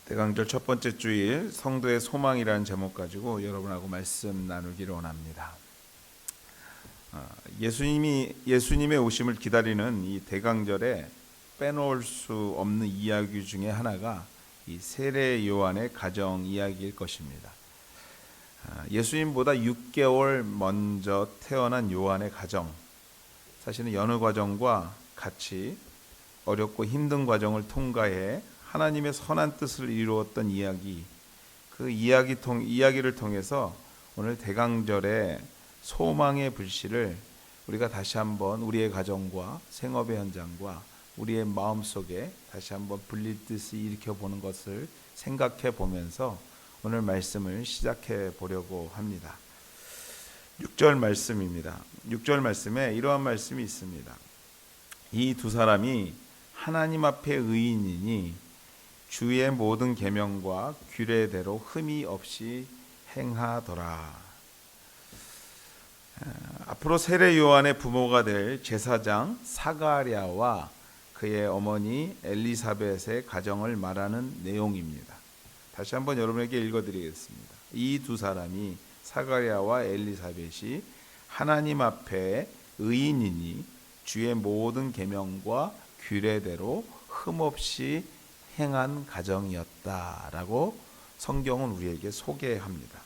대강절 첫 번째 주일 성도의 소망이라는 제목 가지고 여러분하고 말씀 나누기를 원합니다. 예수님의 오심을 기다리는 이 대강절에 빼놓을 수 없는 이야기 중에 하나가 이 세례 요한의 가정 이야기일 것입니다. 예수님보다 6개월 먼저 태어난 요한의 가정, 사실은 여느 과정과 같이 어렵고 힘든 과정을 통과해 하나님의 선한 뜻을 이루었던 이야기, 그 이야기를 통해서 오늘 대강절의 소망의 불씨를 우리가 다시 한번 우리의 가정과 생업의 현장과 우리의 마음속에 다시 한번 불릴 듯이 일으켜보는 것을 생각해 보면서 오늘 말씀을 시작해 보려고 합니다. 6절 말씀입니다. 6절 말씀에 이러한 말씀이 있습니다. 이 두 사람이 하나님 앞에 의인이니 주의 모든 계명과 규례대로 흠이 없이 행하더라. 앞으로 세례 요한의 부모가 될 제사장 사가랴와 그의 어머니 엘리사벳의 가정을 말하는 내용입니다. 다시 한번 여러분에게 읽어드리겠습니다. 이 두 사람이 사가랴와 엘리사벳이 하나님 앞에 의인이니 주의 모든 계명과 규례대로 흠없이 행한 가정이었다라고 성경은 우리에게 소개합니다.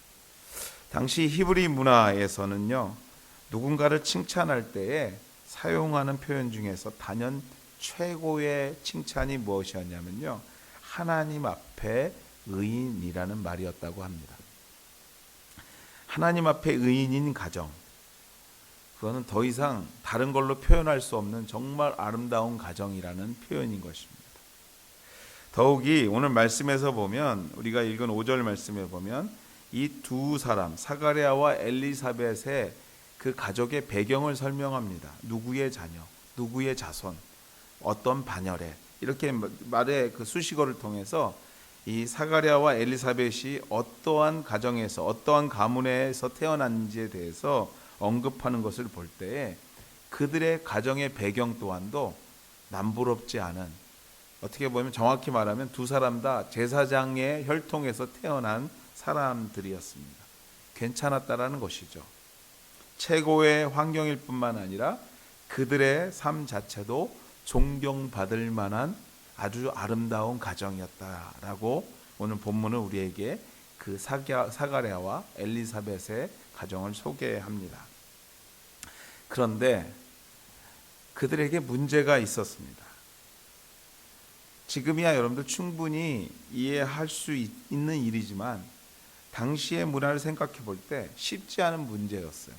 당시 히브리 문화에서는요, 누군가를 칭찬할 때에 사용하는 표현 중에서 단연 최고의 칭찬이 무엇이었냐면요, 하나님 앞에 의인이라는 말이었다고 합니다. 하나님 앞에 의인인 가정, 그거는 더 이상 다른 걸로 표현할 수 없는 정말 아름다운 가정이라는 표현인 것입니다. 더욱이 오늘 말씀에서 보면, 우리가 읽은 5절 말씀에 보면 이 두 사람 사가랴와 엘리사벳의 그 가족의 배경을 설명합니다. 누구의 자녀, 누구의 자손, 어떤 반열에, 이렇게 말의 그 수식어를 통해서 이 사가랴와 엘리사벳이 어떠한 가정에서 어떠한 가문에서 태어난지에 대해서 언급하는 것을 볼 때에 그들의 가정의 배경 또한도 남부럽지 않은, 어떻게 보면 정확히 말하면 두 사람 다 제사장의 혈통에서 태어난 사람들이었습니다. 괜찮았다라는 것이죠. 최고의 환경일 뿐만 아니라 그들의 삶 자체도 존경받을 만한 아주 아름다운 가정이었다라고 오늘 본문은 우리에게 그 사가랴와 엘리사벳의 가정을 소개합니다. 그런데 그들에게 문제가 있었습니다. 지금이야 여러분들 충분히 이해할 수 있는 일이지만 당시의 문화를 생각해 볼 때 쉽지 않은 문제였어요.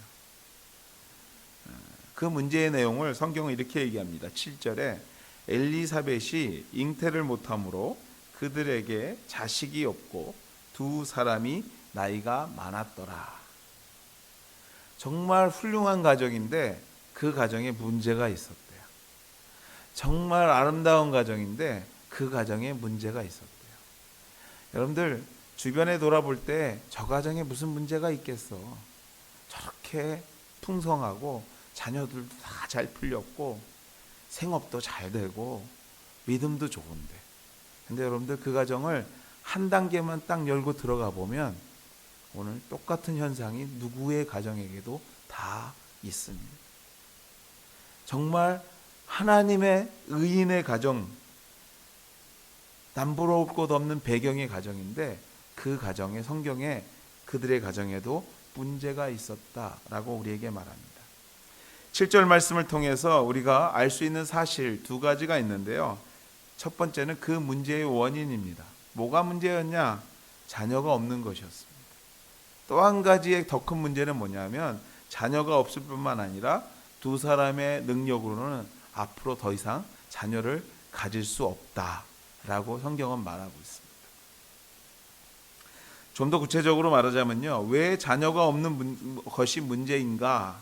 그 문제의 내용을 성경은 이렇게 얘기합니다. 7절에 엘리사벳이 잉태를 못함으로 그들에게 자식이 없고 두 사람이 나이가 많았더라. 정말 훌륭한 가정인데 그 가정에 문제가 있었대요. 정말 아름다운 가정인데 그 가정에 문제가 있었대요. 여러분들 주변에 돌아볼 때 저 가정에 무슨 문제가 있겠어. 저렇게 풍성하고 자녀들도 다 잘 풀렸고 생업도 잘 되고 믿음도 좋은데, 근데 여러분들 그 가정을 한 단계만 딱 열고 들어가 보면 오늘 똑같은 현상이 누구의 가정에게도 다 있습니다. 정말 하나님의 의인의 가정, 남부러울 것 없는 배경의 가정인데 그 가정에, 성경에 그들의 가정에도 문제가 있었다라고 우리에게 말합니다. 7절 말씀을 통해서 우리가 알 수 있는 사실 두 가지가 있는데요. 첫 번째는 그 문제의 원인입니다. 뭐가 문제였냐? 자녀가 없는 것이었습니다. 또 한 가지의 더 큰 문제는 뭐냐면 자녀가 없을 뿐만 아니라 두 사람의 능력으로는 앞으로 더 이상 자녀를 가질 수 없다라고 성경은 말하고 있습니다. 좀 더 구체적으로 말하자면요, 왜 자녀가 없는 것이 문제인가?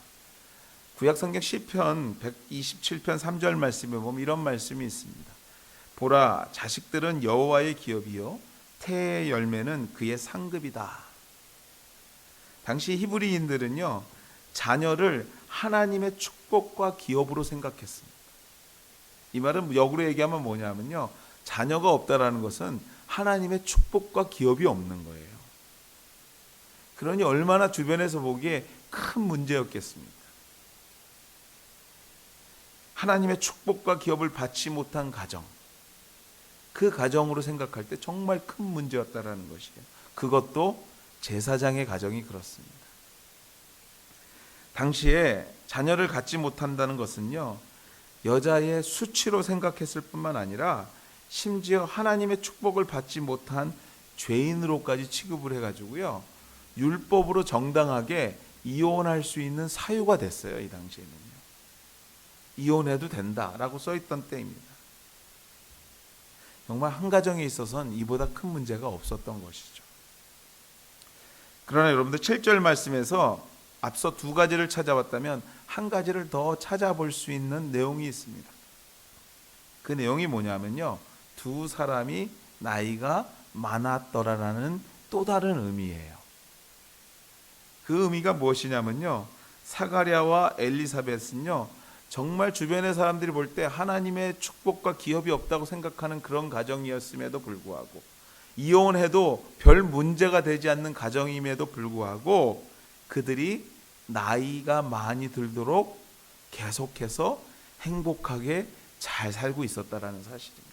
구약성경 시편 127편 3절 말씀에 보면 이런 말씀이 있습니다. 보라, 자식들은 여호와의 기업이요 태의 열매는 그의 상급이다. 당시 히브리인들은요, 자녀를 하나님의 축복과 기업으로 생각했습니다. 이 말은 역으로 얘기하면 뭐냐면요, 자녀가 없다라는 것은 하나님의 축복과 기업이 없는 거예요. 그러니 얼마나 주변에서 보기에 큰 문제였겠습니까? 하나님의 축복과 기업을 받지 못한 가정, 그 가정으로 생각할 때 정말 큰 문제였다라는 것이에요. 그것도 제사장의 가정이 그렇습니다. 당시에 자녀를 갖지 못한다는 것은요, 여자의 수치로 생각했을 뿐만 아니라 심지어 하나님의 축복을 받지 못한 죄인으로까지 취급을 해가지고요, 율법으로 정당하게 이혼할 수 있는 사유가 됐어요. 이 당시에는요, 이혼해도 된다라고 써있던 때입니다. 정말 한 가정에 있어서는 이보다 큰 문제가 없었던 것이죠. 그러나 여러분들 7절 말씀에서 앞서 두 가지를 찾아봤다면 한 가지를 더 찾아볼 수 있는 내용이 있습니다. 그 내용이 뭐냐면요, 두 사람이 나이가 많았더라라는 또 다른 의미예요. 그 의미가 무엇이냐면요, 사가랴와 엘리사벳은요, 정말 주변의 사람들이 볼 때 하나님의 축복과 기업이 없다고 생각하는 그런 가정이었음에도 불구하고, 이혼해도 별 문제가 되지 않는 가정임에도 불구하고 그들이 나이가 많이 들도록 계속해서 행복하게 잘 살고 있었다라는 사실입니다.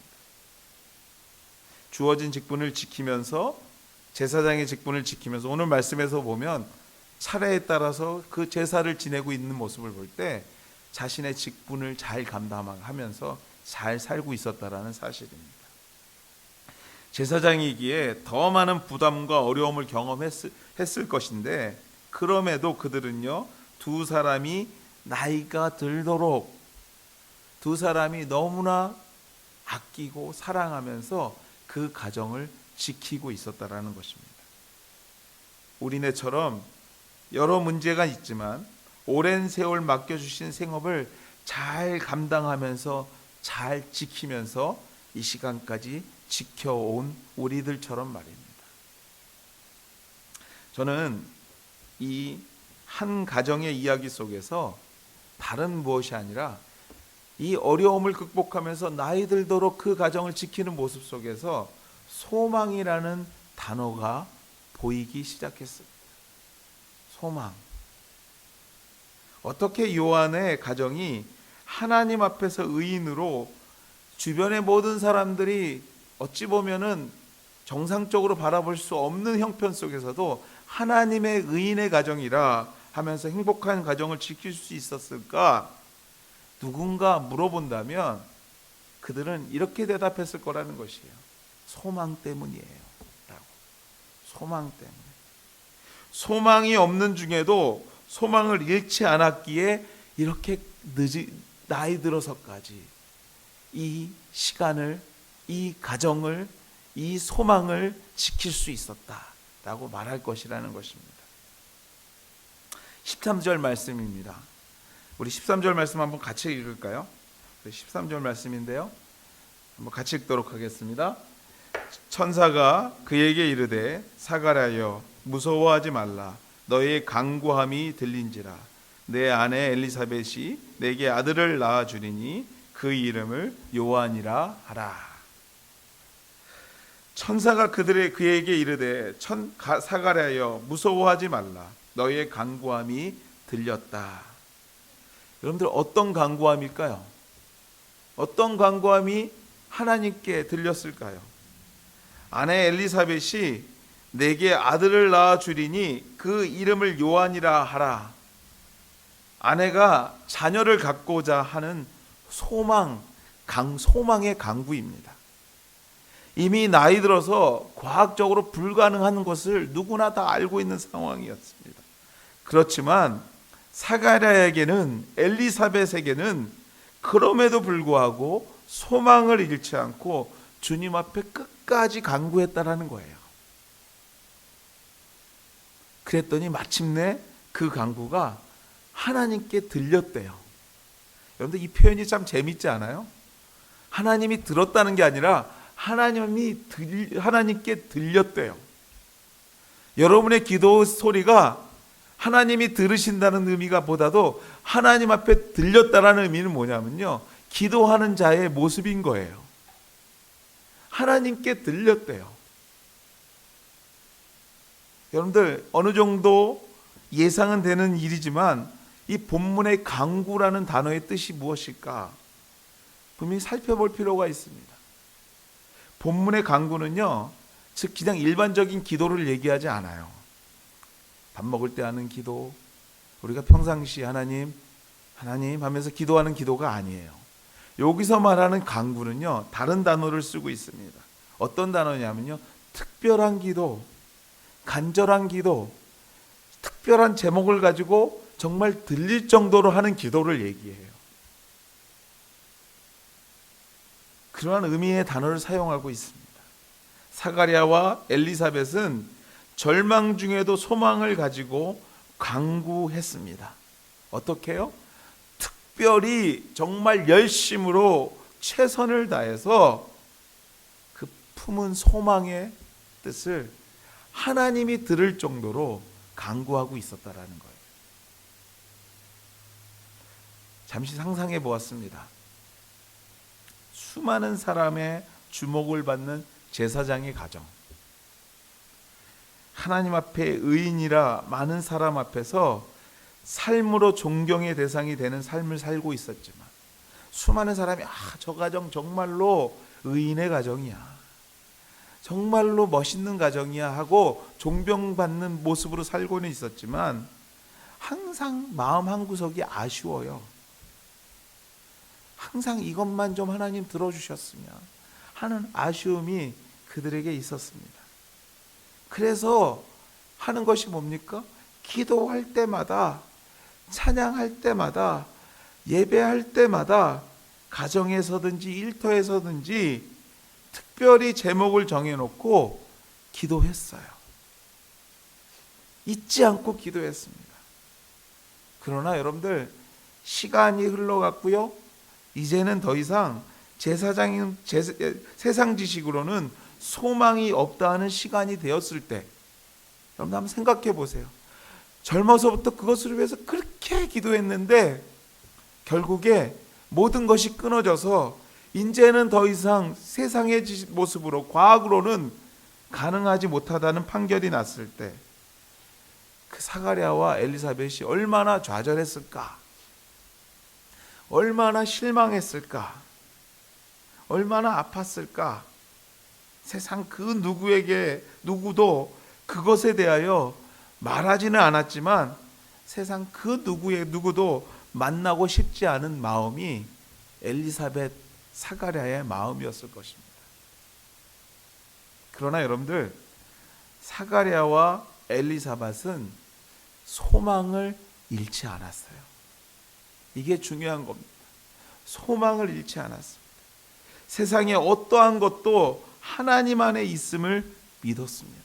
주어진 직분을 지키면서, 제사장의 직분을 지키면서, 오늘 말씀에서 보면 차례에 따라서 그 제사를 지내고 있는 모습을 볼 때 자신의 직분을 잘 감당하면서 잘 살고 있었다라는 사실입니다. 제사장이기에 더 많은 부담과 어려움을 경험했을 것인데, 그럼에도 그들은요, 두 사람이 나이가 들도록 두 사람이 너무나 아끼고 사랑하면서 그 가정을 지키고 있었다라는 것입니다. 우리네처럼 여러 문제가 있지만 오랜 세월 맡겨주신 생업을 잘 감당하면서 잘 지키면서 이 시간까지 지켜온 우리들처럼 말입니다. 저는 이 한 가정의 이야기 속에서 다른 무엇이 아니라 이 어려움을 극복하면서 나이 들도록 그 가정을 지키는 모습 속에서 소망이라는 단어가 보이기 시작했습니다. 소망. 어떻게 요한의 가정이 하나님 앞에서 의인으로 주변의 모든 사람들이 어찌 보면은 정상적으로 바라볼 수 없는 형편 속에서도 하나님의 의인의 가정이라 하면서 행복한 가정을 지킬 수 있었을까? 누군가 물어본다면 그들은 이렇게 대답했을 거라는 것이에요. 소망 때문이에요 라고. 소망 때문에. 소망이 없는 중에도 소망을 잃지 않았기에 이렇게 나이 들어서까지 이 시간을, 이 가정을, 이 소망을 지킬 수 있었다라고 말할 것이라는 것입니다. 13절 말씀입니다. 우리 13절 말씀 한번 같이 읽을까요? 13절 말씀인데요, 한번 같이 읽도록 하겠습니다. 천사가 그에게 이르되 사가랴여 무서워하지 말라. 너의 간구함이 들린지라. 내 아내 엘리사벳이 내게 아들을 낳아 주리니 그 이름을 요한이라 하라. 천사가 그에게 이르되 사가랴여 무서워하지 말라. 너의 간구함이 들렸다. 여러분들 어떤 간구함일까요? 어떤 간구함이 하나님께 들렸을까요? 아내 엘리사벳이 내게 아들을 낳아 주리니 그 이름을 요한이라 하라. 아내가 자녀를 갖고자 하는 소망의 간구입니다. 이미 나이 들어서 과학적으로 불가능한 것을 누구나 다 알고 있는 상황이었습니다. 그렇지만 사가랴에게는, 엘리사벳에게는 그럼에도 불구하고 소망을 잃지 않고 주님 앞에 끝까지 간구했다라는 거예요. 그랬더니 마침내 그 간구가 하나님께 들렸대요. 여러분들 이 표현이 참 재밌지 않아요? 하나님이 들었다는 게 아니라 하나님께 들렸대요. 여러분의 기도 소리가 하나님이 들으신다는 의미가 보다도 하나님 앞에 들렸다라는 의미는 뭐냐면요, 기도하는 자의 모습인 거예요. 하나님께 들렸대요. 여러분들 어느 정도 예상은 되는 일이지만 이 본문의 간구라는 단어의 뜻이 무엇일까? 분명히 살펴볼 필요가 있습니다. 본문의 간구는요, 즉 그냥 일반적인 기도를 얘기하지 않아요. 밥 먹을 때 하는 기도, 우리가 평상시 하나님 하면서 기도하는 기도가 아니에요. 여기서 말하는 간구는요, 다른 단어를 쓰고 있습니다. 어떤 단어냐면요, 특별한 기도, 간절한 기도, 특별한 제목을 가지고 정말 들릴 정도로 하는 기도를 얘기해요. 그러한 의미의 단어를 사용하고 있습니다. 사가랴와 엘리사벳은 절망 중에도 소망을 가지고 간구했습니다. 어떻게요? 특별히 정말 열심으로 최선을 다해서 그 품은 소망의 뜻을 하나님이 들을 정도로 간구하고 있었다라는 거예요. 잠시 상상해 보았습니다. 수많은 사람의 주목을 받는 제사장의 가정, 하나님 앞에 의인이라 많은 사람 앞에서 삶으로 존경의 대상이 되는 삶을 살고 있었지만 수많은 사람이 저 가정 정말로 의인의 가정이야, 정말로 멋있는 가정이야 하고 존경받는 모습으로 살고는 있었지만 항상 마음 한구석이 아쉬워요. 항상 이것만 좀 하나님 들어주셨으면 하는 아쉬움이 그들에게 있었습니다. 그래서 하는 것이 뭡니까? 기도할 때마다, 찬양할 때마다, 예배할 때마다 가정에서든지 일터에서든지 특별히 제목을 정해놓고 기도했어요. 잊지 않고 기도했습니다. 그러나 여러분들 시간이 흘러갔고요, 이제는 더 이상 세상 지식으로는 소망이 없다 하는 시간이 되었을 때, 여러분 한번 생각해 보세요. 젊어서부터 그것을 위해서 그렇게 기도했는데 결국에 모든 것이 끊어져서 이제는 더 이상 세상의 모습으로, 과학으로는 가능하지 못하다는 판결이 났을 때 그 사가랴와 엘리사벳이 얼마나 좌절했을까, 얼마나 실망했을까, 얼마나 아팠을까. 세상 그 누구도 그것에 대하여 말하지는 않았지만 세상 그 누구도 만나고 싶지 않은 마음이 엘리사벳, 사가랴의 마음이었을 것입니다. 그러나 여러분들, 사가랴와 엘리사벳은 소망을 잃지 않았어요. 이게 중요한 겁니다. 소망을 잃지 않았습니다. 세상에 어떠한 것도 하나님 안에 있음을 믿었습니다.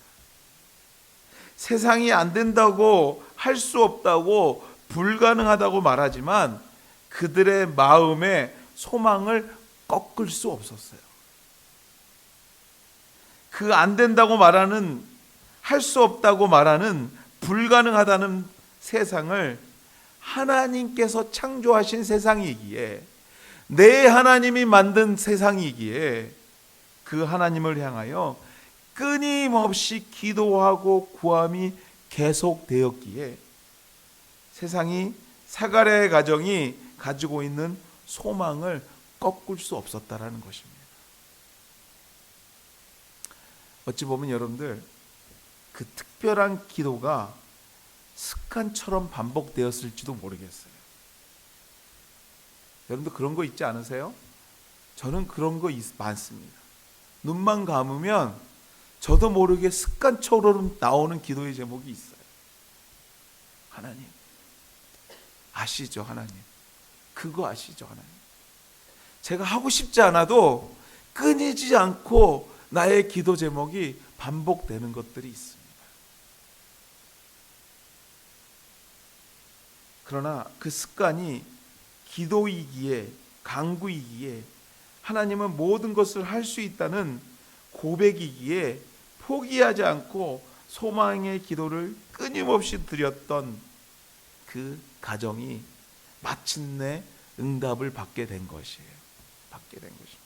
세상이 안 된다고, 할 수 없다고, 불가능하다고 말하지만 그들의 마음에 소망을 꺾을 수 없었어요. 그 안 된다고 말하는, 할 수 없다고 말하는, 불가능하다는 세상을 하나님께서 창조하신 세상이기에, 내 하나님이 만든 세상이기에 그 하나님을 향하여 끊임없이 기도하고 구함이 계속되었기에 세상이, 사가랴의 가정이 가지고 있는 소망을 꺾을 수 없었다라는 것입니다. 어찌 보면 여러분들, 그 특별한 기도가 습관처럼 반복되었을지도 모르겠어요. 여러분들 그런 거 있지 않으세요? 저는 그런 거 많습니다. 눈만 감으면 저도 모르게 습관처럼 나오는 기도의 제목이 있어요. 하나님, 아시죠? 하나님, 그거 아시죠? 하나님, 제가 하고 싶지 않아도 끊이지 않고 나의 기도 제목이 반복되는 것들이 있습니다. 그러나 그 습관이 기도이기에, 간구이기에, 하나님은 모든 것을 할 수 있다는 고백이기에 포기하지 않고 소망의 기도를 끊임없이 드렸던 그 가정이 마침내 응답을 받게 된 것이에요. 받게 된 것입니다.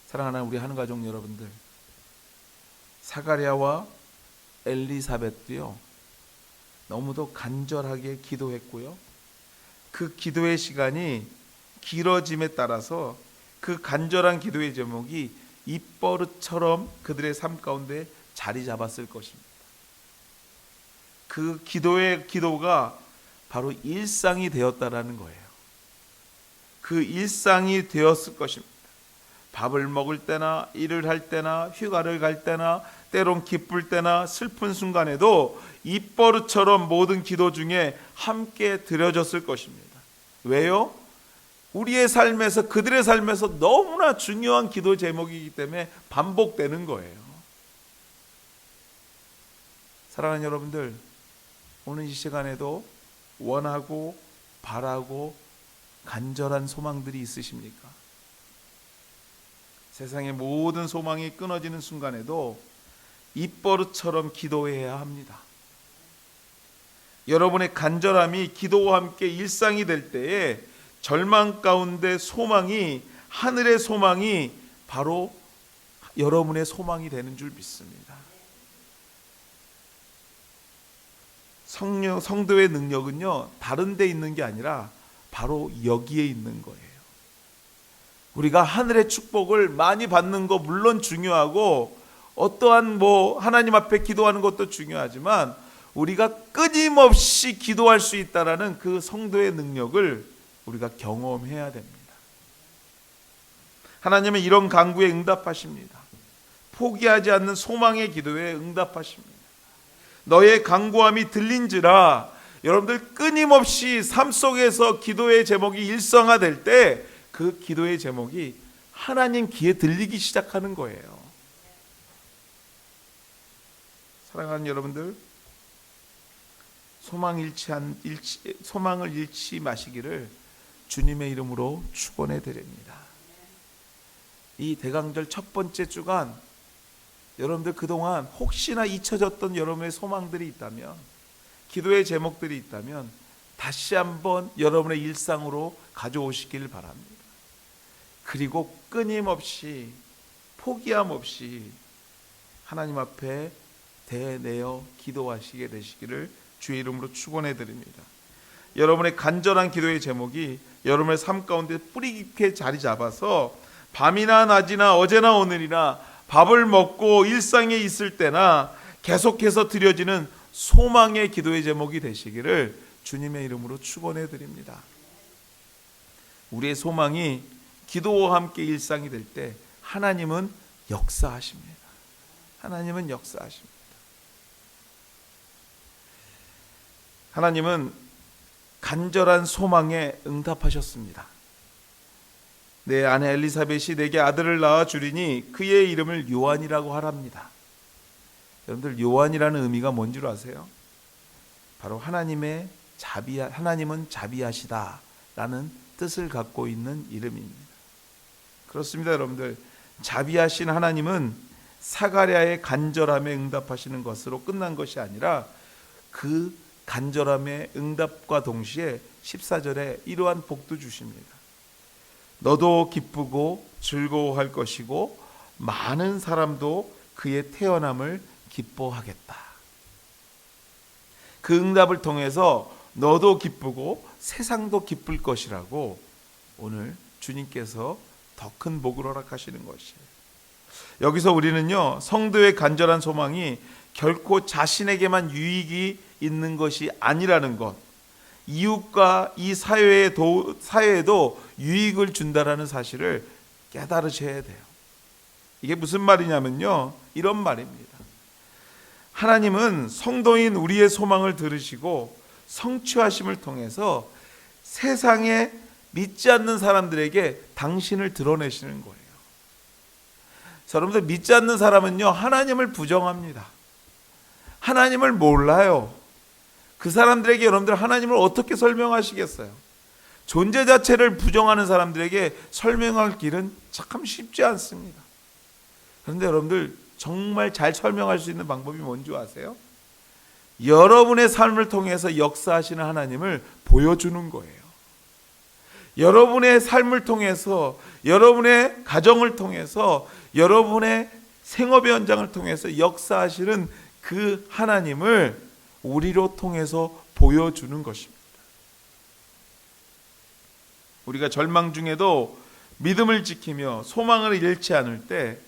사랑하는 우리 한가족 여러분들, 사가랴와 엘리사벳도요 너무도 간절하게 기도했고요, 그 기도의 시간이 길어짐에 따라서 그 간절한 기도의 제목이 입버릇처럼 그들의 삶 가운데 자리 잡았을 것입니다. 그 기도가 바로 일상이 되었다라는 거예요. 그 일상이 되었을 것입니다. 밥을 먹을 때나 일을 할 때나 휴가를 갈 때나 때론 기쁠 때나 슬픈 순간에도 입버릇처럼 모든 기도 중에 함께 드려졌을 것입니다. 왜요? 우리의 삶에서, 그들의 삶에서 너무나 중요한 기도 제목이기 때문에 반복되는 거예요. 사랑하는 여러분들, 오늘 이 시간에도 원하고 바라고 간절한 소망들이 있으십니까? 세상의 모든 소망이 끊어지는 순간에도 입버릇처럼 기도해야 합니다. 여러분의 간절함이 기도와 함께 일상이 될 때에 절망 가운데 소망이, 하늘의 소망이 바로 여러분의 소망이 되는 줄 믿습니다. 성도의 능력은요 다른 데 있는 게 아니라 바로 여기에 있는 거예요. 우리가 하늘의 축복을 많이 받는 거 물론 중요하고, 어떠한 하나님 앞에 기도하는 것도 중요하지만, 우리가 끊임없이 기도할 수 있다라는 그 성도의 능력을 우리가 경험해야 됩니다. 하나님은 이런 간구에 응답하십니다. 포기하지 않는 소망의 기도에 응답하십니다. 너의 간구함이 들린지라. 여러분들 끊임없이 삶 속에서 기도의 제목이 일상화될 때 그 기도의 제목이 하나님 귀에 들리기 시작하는 거예요. 사랑하는 여러분들, 소망을 잃지 마시기를 주님의 이름으로 축원해 드립니다. 이 대강절 첫 번째 주간, 여러분들 그동안 혹시나 잊혀졌던 여러분의 소망들이 있다면, 기도의 제목들이 있다면 다시 한번 여러분의 일상으로 가져오시길 바랍니다. 그리고 끊임없이, 포기함 없이 하나님 앞에 대내어 기도하시게 되시기를 주의 이름으로 축원해 드립니다. 여러분의 간절한 기도의 제목이 여러분의 삶 가운데 뿌리 깊게 자리 잡아서 밤이나 낮이나 어제나 오늘이나 밥을 먹고 일상에 있을 때나 계속해서 드려지는 소망의 기도의 제목이 되시기를 주님의 이름으로 축원해 드립니다. 우리의 소망이 기도와 함께 일상이 될 때 하나님은 역사하십니다. 하나님은 역사하십니다. 하나님은 간절한 소망에 응답하셨습니다. 내 아내 엘리사벳이 내게 아들을 낳아 주리니 그의 이름을 요한이라고 하랍니다. 여러분들, 요한이라는 의미가 뭔지 아세요? 바로 하나님은 자비하시다라는 뜻을 갖고 있는 이름입니다. 그렇습니다. 여러분들, 자비하신 하나님은 사가랴의 간절함에 응답하시는 것으로 끝난 것이 아니라 그 간절함의 응답과 동시에 14절에 이러한 복도 주십니다. 너도 기쁘고 즐거워할 것이고 많은 사람도 그의 태어남을 기뻐하겠다. 그 응답을 통해서 너도 기쁘고 세상도 기쁠 것이라고 오늘 주님께서 더 큰 복을 허락하시는 것이에요. 여기서 우리는요, 성도의 간절한 소망이 결코 자신에게만 유익이 있는 것이 아니라는 것, 이웃과 이 사회에도 유익을 준다라는 사실을 깨달으셔야 돼요. 이게 무슨 말이냐면요, 이런 말입니다. 하나님은 성도인 우리의 소망을 들으시고 성취하심을 통해서 세상에 믿지 않는 사람들에게 당신을 드러내시는 거예요. 여러분들, 믿지 않는 사람은요, 하나님을 부정합니다. 하나님을 몰라요. 그 사람들에게 여러분들 하나님을 어떻게 설명하시겠어요? 존재 자체를 부정하는 사람들에게 설명할 길은 참 쉽지 않습니다. 그런데 여러분들, 정말 잘 설명할 수 있는 방법이 뭔지 아세요? 여러분의 삶을 통해서 역사하시는 하나님을 보여주는 거예요. 여러분의 삶을 통해서, 여러분의 가정을 통해서, 여러분의 생업의 현장을 통해서 역사하시는 그 하나님을 우리로 통해서 보여주는 것입니다. 우리가 절망 중에도 믿음을 지키며 소망을 잃지 않을 때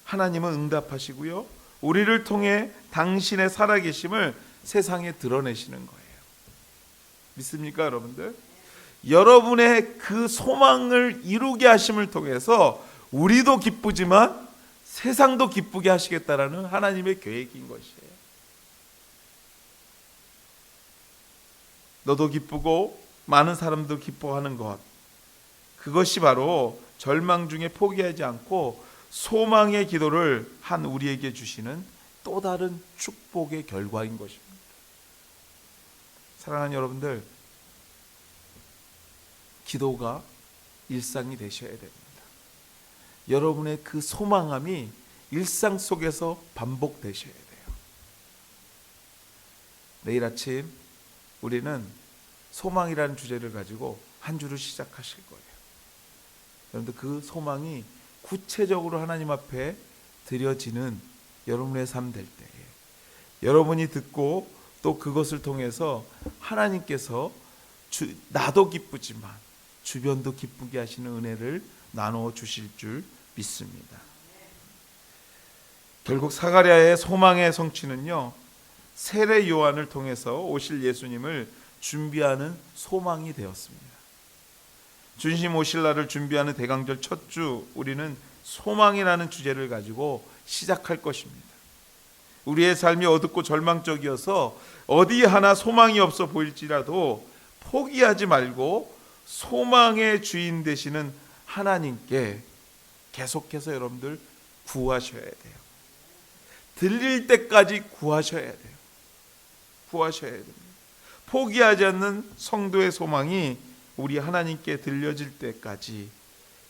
하나님은 응답하시고요, 우리를 통해 당신의 살아계심을 세상에 드러내시는 거예요. 믿습니까, 여러분들? 여러분의 그 소망을 이루게 하심을 통해서 우리도 기쁘지만 세상도 기쁘게 하시겠다라는 하나님의 계획인 것이에요. 너도 기쁘고 많은 사람도 기뻐하는 것, 그것이 바로 절망 중에 포기하지 않고 소망의 기도를 한 우리에게 주시는 또 다른 축복의 결과인 것입니다. 사랑하는 여러분들, 기도가 일상이 되셔야 됩니다. 여러분의 그 소망함이 일상 속에서 반복되셔야 돼요. 내일 아침 우리는 소망이라는 주제를 가지고 한 주를 시작하실 거예요. 여러분들, 그 소망이 구체적으로 하나님 앞에 드려지는 여러분의 삶 될 때에 여러분이 듣고 또 그것을 통해서 하나님께서 나도 기쁘지만 주변도 기쁘게 하시는 은혜를 나누어 주실 줄 믿습니다. 결국 사가랴의 소망의 성취는요, 세례 요한을 통해서 오실 예수님을 준비하는 소망이 되었습니다. 주님 오실 날을 준비하는 대강절 첫 주, 우리는 소망이라는 주제를 가지고 시작할 것입니다. 우리의 삶이 어둡고 절망적이어서 어디 하나 소망이 없어 보일지라도 포기하지 말고 소망의 주인 되시는 하나님께 계속해서 여러분들 구하셔야 돼요. 들릴 때까지 구하셔야 돼요. 구하셔야 됩니다. 포기하지 않는 성도의 소망이 우리 하나님께 들려질 때까지,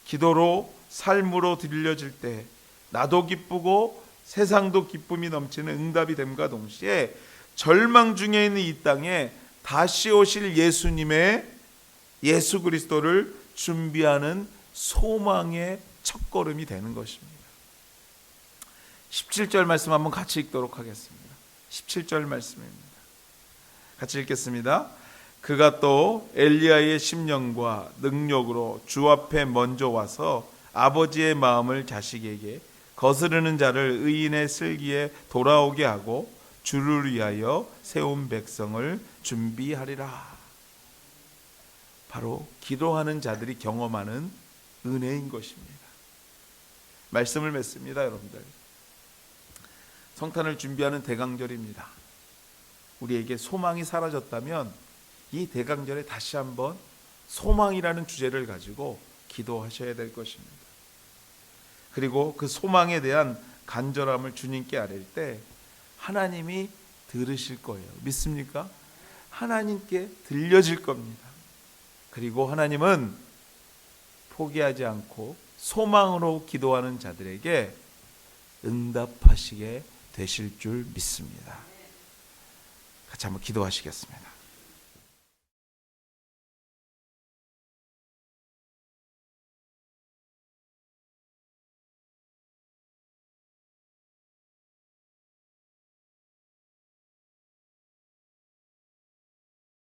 기도로 삶으로 들려질 때 나도 기쁘고 세상도 기쁨이 넘치는 응답이 됨과 동시에 절망 중에 있는 이 땅에 다시 오실 예수님의, 예수 그리스도를 준비하는 소망의 첫걸음이 되는 것입니다. 17절 말씀 한번 같이 읽도록 하겠습니다. 17절 말씀입니다. 같이 읽겠습니다. 그가 또 엘리야의 심령과 능력으로 주 앞에 먼저 와서 아버지의 마음을 자식에게, 거스르는 자를 의인의 슬기에 돌아오게 하고 주를 위하여 세운 백성을 준비하리라. 바로 기도하는 자들이 경험하는 은혜인 것입니다. 말씀을 맺습니다, 여러분들. 성탄을 준비하는 대강절입니다. 우리에게 소망이 사라졌다면 이 대강절에 다시 한번 소망이라는 주제를 가지고 기도하셔야 될 것입니다. 그리고 그 소망에 대한 간절함을 주님께 아뢰일 때 하나님이 들으실 거예요. 믿습니까? 하나님께 들려질 겁니다. 그리고 하나님은 포기하지 않고 소망으로 기도하는 자들에게 응답하시게 되실 줄 믿습니다. 같이 한번 기도하시겠습니다.